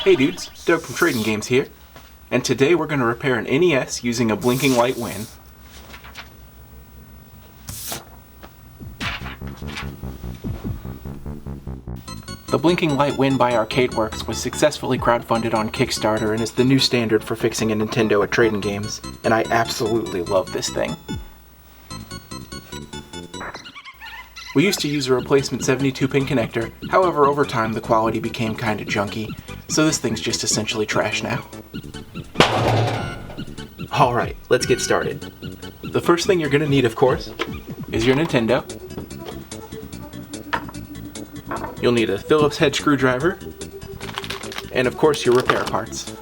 Hey dudes, Doug from Trading Games here, and today we're going to repair an NES using a Blinking Light Win. The Blinking Light Win by Arcadeworks was successfully crowdfunded on Kickstarter and is the new standard for fixing a Nintendo at Trading Games, and I absolutely love this thing. We used to use a replacement 72-pin connector, however over time the quality became kinda junky, so this thing's just essentially trash now. Alright, let's get started. The first thing you're gonna need, of course, is your Nintendo. You'll need a Phillips head screwdriver, and of course your repair parts.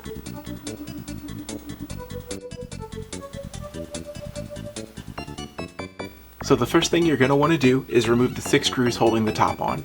So the first thing you're going to want to do is remove the 6 screws holding the top on.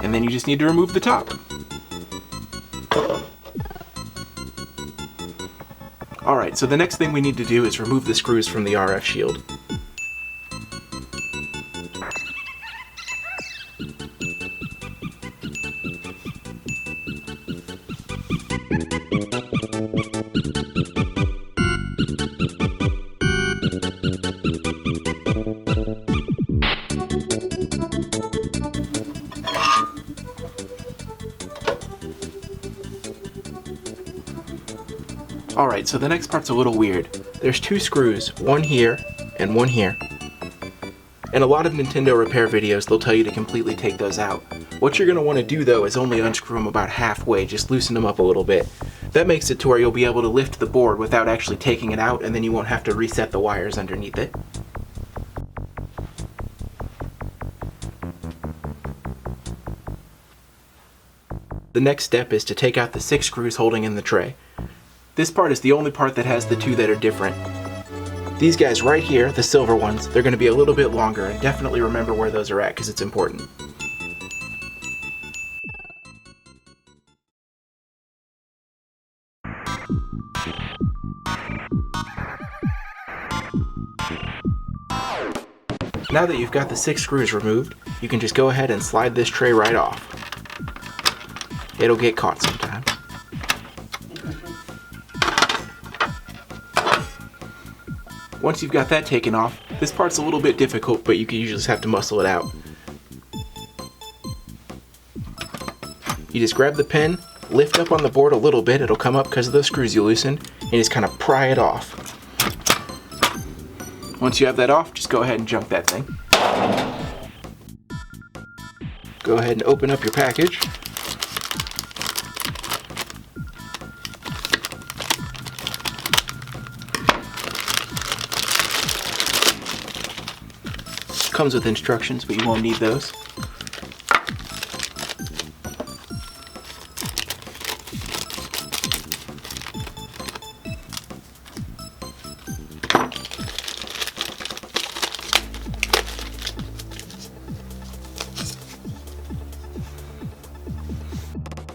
And then you just need to remove the top. Alright, so the next thing we need to do is remove the screws from the RF shield. Alright, so the next part's a little weird. There's 2 screws, one here and one here. In a lot of Nintendo repair videos, they'll tell you to completely take those out. What you're going to want to do though is only unscrew them about halfway, just loosen them up a little bit. That makes it to where you'll be able to lift the board without actually taking it out, and then you won't have to reset the wires underneath it. The next step is to take out the 6 screws holding in the tray. This part is the only part that has the 2 that are different. These guys right here, the silver ones, they're going to be a little bit longer, and definitely remember where those are at because it's important. Now that you've got the 6 screws removed, you can just go ahead and slide this tray right off. It'll get caught sometimes. Once you've got that taken off, this part's a little bit difficult, but you just have to muscle it out. You just grab the pin, lift up on the board a little bit, it'll come up because of those screws you loosened, and just kind of pry it off. Once you have that off, just go ahead and junk that thing. Go ahead and open up your package. Comes with instructions, but you won't need those.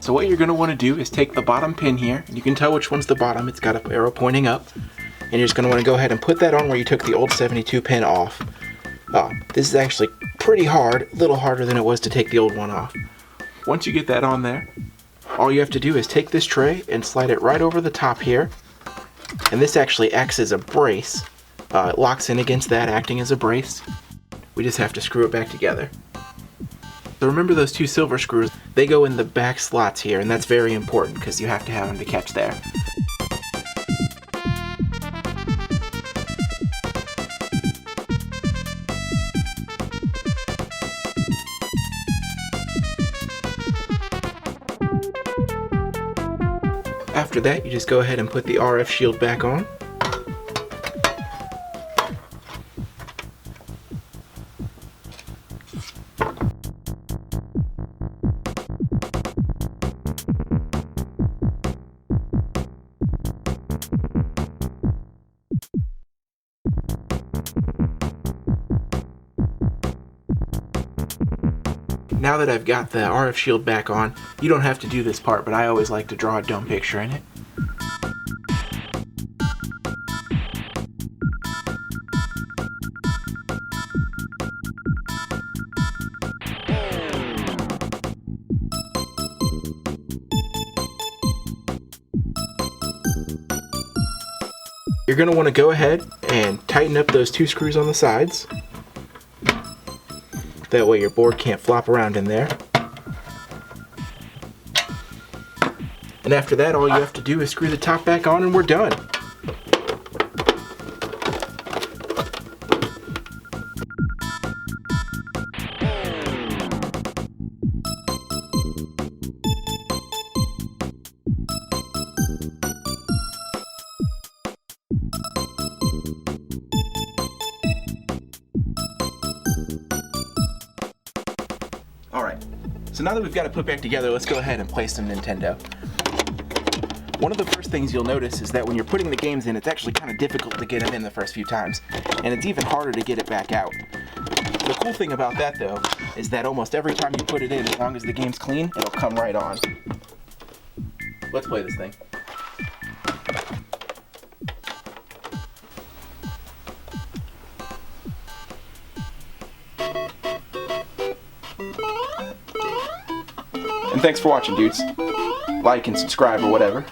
So what you're going to want to do is take the bottom pin here, and you can tell which one's the bottom, it's got an arrow pointing up, and you're just going to want to go ahead and put that on where you took the old 72 pin off. This is actually pretty hard, a little harder than it was to take the old one off. Once you get that on there, all you have to do is take this tray and slide it right over the top here, and this actually acts as a brace. It locks in against that, acting as a brace. We just have to screw it back together. So remember those 2 silver screws, they go in the back slots here, and that's very important because you have to have them to catch there. After that, you just go ahead and put the RF shield back on. now that I've got the RF shield back on, you don't have to do this part, but I always like to draw a dome picture in it. You're going to want to go ahead and tighten up those 2 screws on the sides. That way your board can't flop around in there. And after that, all you have to do is screw the top back on and we're done. Alright, so now that we've got it put back together, let's go ahead and play some Nintendo. One of the first things you'll notice is that when you're putting the games in, it's actually kind of difficult to get them in the first few times, and it's even harder to get it back out. The cool thing about that, though, is that almost every time you put it in, as long as the game's clean, it'll come right on. Let's play this thing. And thanks for watching, dudes. Like and subscribe or whatever.